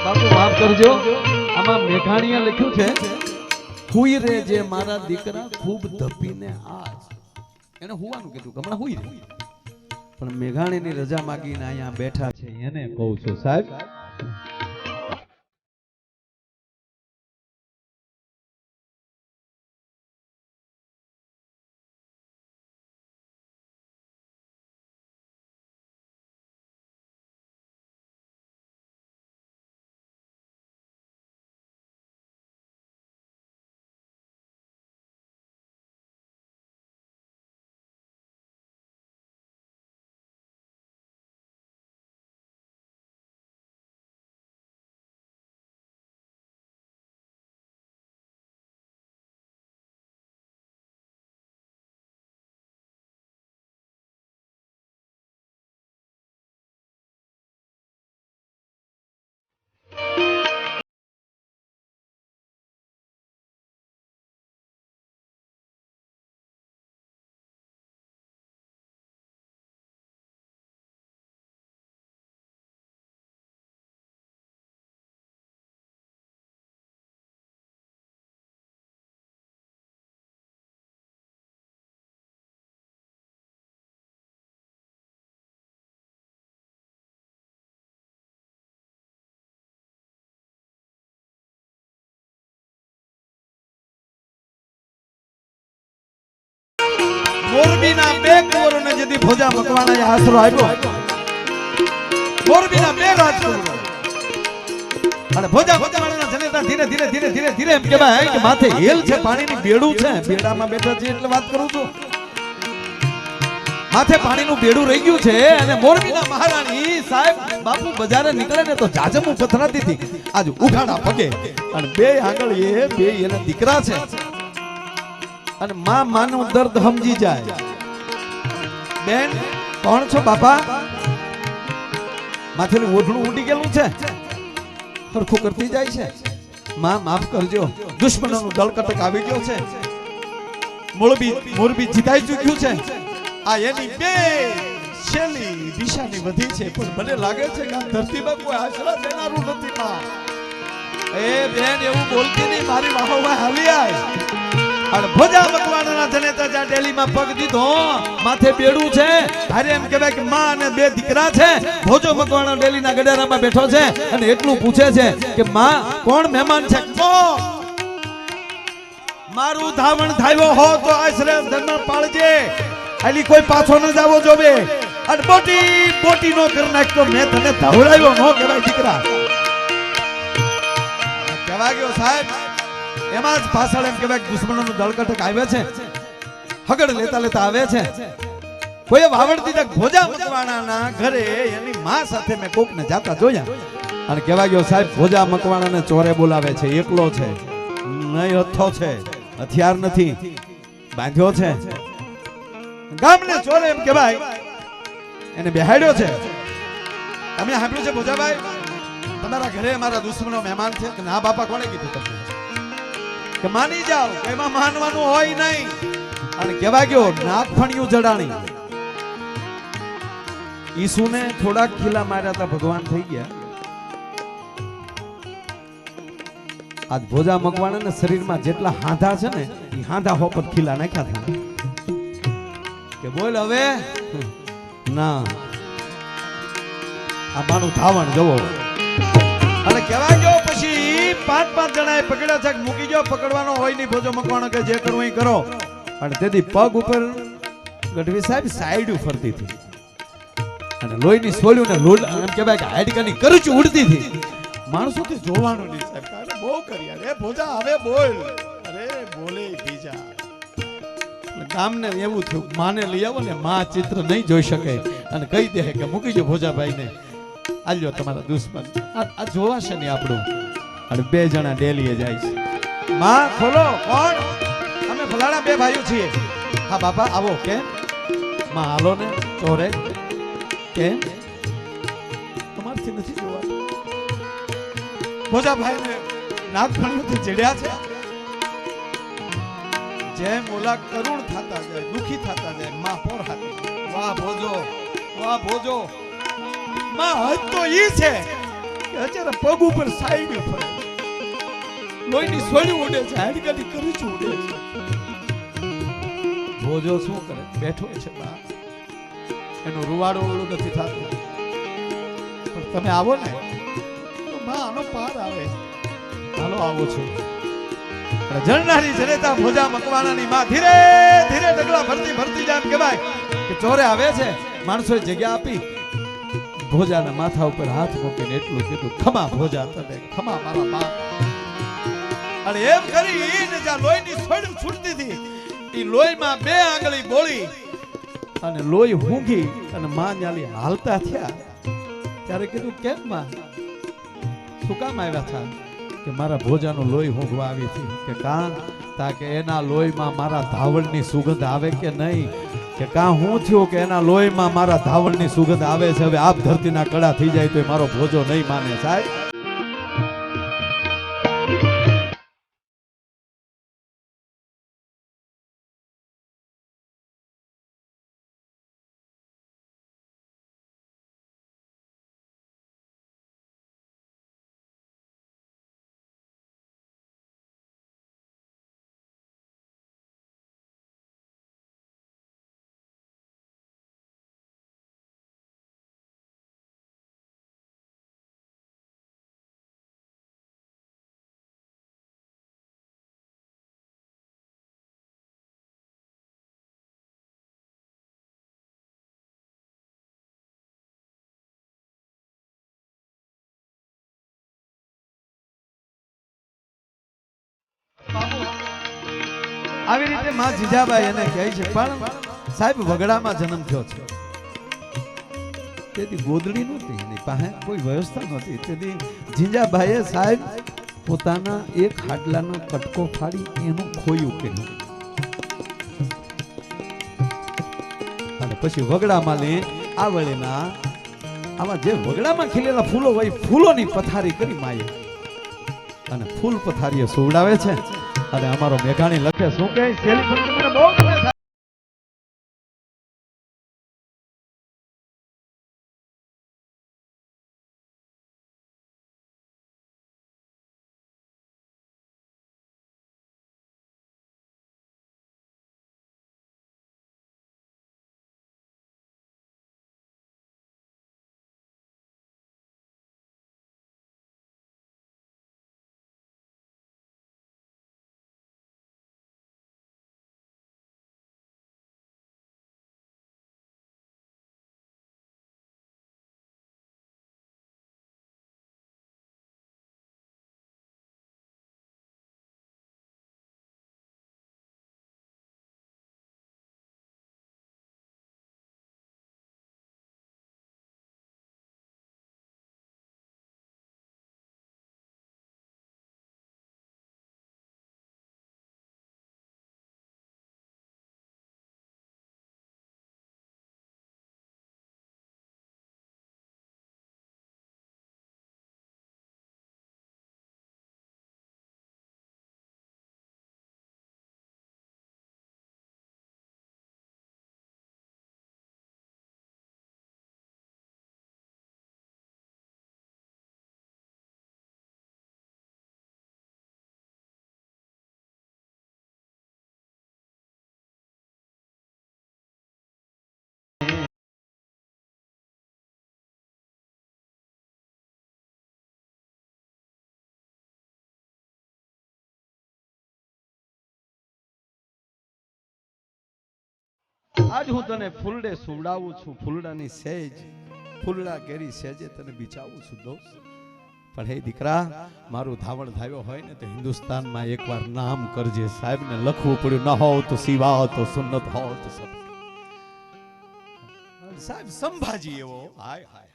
બાપુ માફ કરજો, આમાં મેઘાણીએ લખ્યું છે હુઈ રે જે મારા દીકરા ખૂબ ધપીને આજ. એને હુવાનું કીધું, હમણાં હુઈ રે. પણ મેઘાણીની રજા માગીને અહીંયા બેઠા છે એને કહું છું સાહેબ, મોરબીના બે કુંવરોને જેથી ભોજા મકવાણાએ આશરો આપ્યો, મોરબીના બે રાજકુંવરો અને ભોજા મકવાણાના જનેતા ધીરે ધીરે ધીરે ધીરે ધીરે એમ કહેવાય કે માથે હેલ છે, પાણીની બેડું છે, બેડામાં બેઠા છે એટલે વાત કરું છું, માથે પાણીનું બેડું રહી ગયું છે. અને મોરબીના મહારાણી સાહેબ બાપુ બજારે નીકળે ને તો જાજમું પથરાતી હતી, આજ ઉઘાડા પગે અને બે આંગળ એ બે એના દીકરા છે અને માં માનું દર્દ સમજી જાય. બેન કોણ છો બાપા? માથેનું ઓઢણું ઉડી ગયેલું છે, સરખું કરતી જાય છે. માં માફ કરજો, દુશ્મનોનું દળકટક આવી ગયો છે, મોરબી જીતાઈ ચૂક્યું છે. આ એની બે શેલી દિશાની વધી છે, પણ મને લાગે છે કે આ ધરતીમાં કોઈ આશરા દેનારું નથી. માં એ બેન એવું બોલતી નહીં, મારી વાહોમાં હાલી આય. અને ભોજા મકવાણાના જનેતા જ્યાં ડેલીમાં પગ દીધો, માથે બેડું છે, હારે એમ કહેવાય કે માં અને બે દીકરા છે. ભોજો મકવાણો ડેલીના ગડારામાં બેઠો છે અને એટલું પૂછે છે કે માં કોણ મહેમાન છે? કોણ? મારું ધાવણ થાવ્યો હો તો આશરે ધર્મ પાળજે, આલી કોઈ પાછો ન જાવો જોવે. અને બોટી નો કર નાખતો મેં તને ધવડાવ્યો નો કહેવાય દીકરા. કહેવા ગયો સાહેબ, એમાં જ પાછળ એમ કહેવાય દુશ્મનોનું દળકટક આવે છે, હગડ લેતા લેતા આવે છે. કોઈ વાવડતી તક ભોજા મકવાણાના ઘરે એની માં સાથે મેં કોકને જાતા જોયા અને કહેવા ગયો સાહેબ ભોજા મકવાણાને ચોરે બોલાવે છે, એકલો છે, નહીં હથો છે, હથિયાર નથી, બાંધ્યો છે, ગામને ચોરે એમ કહેવાય એને બેહાડ્યો છે. તમે સાંભળ્યું છે ભોજાભાઈ તમારા ઘરે મારા દુશ્મનો મહેમાન છે? કે ના બાપા, કોણે કીધું તમને? કે માની જાઓ, એમાં માનવાનું હોય નહીં. અને કહેવા ગયો નાગફણિયું જડાણી ઈસુને થોડાક ખીલા માર્યા હતા, ભગવાન થઈ ગયા. આજ ભોજા મકવાણાના શરીરમાં જેટલા હાંધા છે ને એ હાંધા હોપર ખીલા નાખ્યા હતા. કે બોલ હવે ના, આ માનું ધાવણ જવો. અને કહેવા ગયો પછી પાંચ જણાએ પકડ્યા છે, મૂકી ગયો, પકડવાનો હોય નહીં ભોજો મકવાણો કે જે કરવું એ કરો. અને તેથી પગ ઉપર ગઢવી સાહેબ સાઈડ ફરતી હતી અને લોહીની સોલ્યું ને લોલ એમ કહેવાય કે હાડકાની કરચું ઉડતી હતી. માણસોથી જોવાનું નહીં સાહેબ, તારે બહુ કરી. અરે ભોજા હવે બોલ, અરે બોલે બીજા. ગામને એવું થયું માને લઈ આવો ને, માં ચિત્ર નહીં જોઈ શકે અને કહી દે કે મૂકી જો ભોજાભાઈ ને, આલ્યો તમારા દુશ્મન. આ જોવાશે ને આપણું. અને બે જણા ડેલીએ જાય છે. માં ખોલો, કોણ? અમે ફલાણા બે ભાઈઓ છીએ. હા બાપા આવો. કેમ? માં હાલો ને ચોરે. કેમ? તમારથી નથી જોવાતું. ભોજાભાઈ ને નાગફણીઓથી ચડ્યા છે. જેમ ઓલા કરુણ થતા જાય, દુખી થતા જાય, માં પોર હાથે. વાહ ભોજો, વાહ ભોજો. માં હજ તો ઈ છે કે અત્યારે પગ ઉપર સાઈડ ફરે, લોહીની સોળી ઉડે છે, હાડકાની કરીચ ઉડે છે. ભોજો શું કરે? બેઠો છે બા, એનો રૂવાડો ઓળો નથી થતો. પણ તમે આવો ને તો માં આનો પાર આવે. હાલો આવો છો. જણનારી જનેતા ભોજા મકવાણાની માં ધીરે ધીરે ડગલા ભરતી ભરતી જાય. કહેવાય કે ચોરે આવે છે, માણસોએ જગ્યા આપી, ભોજાના માથા ઉપર હાથ મૂકીને એટલું કીધું, ખમા ભોજા તને, ખમા મારા બાપ. અને એમ કરીને જ્યાં લોહીની સોડ છૂટતી હતી, એ લોહીમાં 2 આંગળી બોળી અને લોહી ઊંઘી અને માં ન્યાલી હાલતા થયા. ત્યારે કીધું, કેમ માં, શું કામ આવ્યા હતા? કે મારા ભોજાનું લોહી ઊંઘવા આવી હતી. કે કાં? તા કે એના લોહીમાં મારા ધાવણની સુગંધ આવે કે નહીં? કે કાં હું થયું? કે એના લોહીમાં મારા ધાવણની સુગંધ આવે છે. હવે આપ ધરતીના કડા થઈ જાય તો મારો ભોજો નહીં માને સાહેબ. આવી રીતે માં જીજાબાઈ એને કહે છે, પણ સાહેબ વગડામાં જન્મ થયો છે. તેથી ગોદડી નહોતી, એની પાસે કોઈ વ્યવસ્થા નહોતી. તેથી જીજાબાઈએ સાહેબ પોતાના એક હાડલાનો કટકો ફાડી એનું ખોયું કર્યું અને પછી વગડામાં લઈ આવળીના આમાં જે વગડામાં ખીલેલા ફૂલો હોય, ફૂલોની પથારી કરી માએ અને ફૂલ પથારીએ સુવડાવે છે. અને અમારો મેઘાણી લખે શું કે શેલી પંક્તિ મને બહુ ગમે છે. આજ હું તને ફૂલડે સુવડાવું છું, ફૂલડાની સેજ ફૂલડા કેરી સેજે તને બિચાવું છું દોસ્ત. પણ હે દીકરા, મારું ધાવણ ધાવ્યો હોય ને તો હિન્દુસ્તાનમાં એકવાર નામ કરજે. સાહેબ ને લખવું પડ્યું, ન હોવ તો સિવા તો સુન્નત હોવ તો સબ. સાહેબ સંભાજી એવો હાય હાય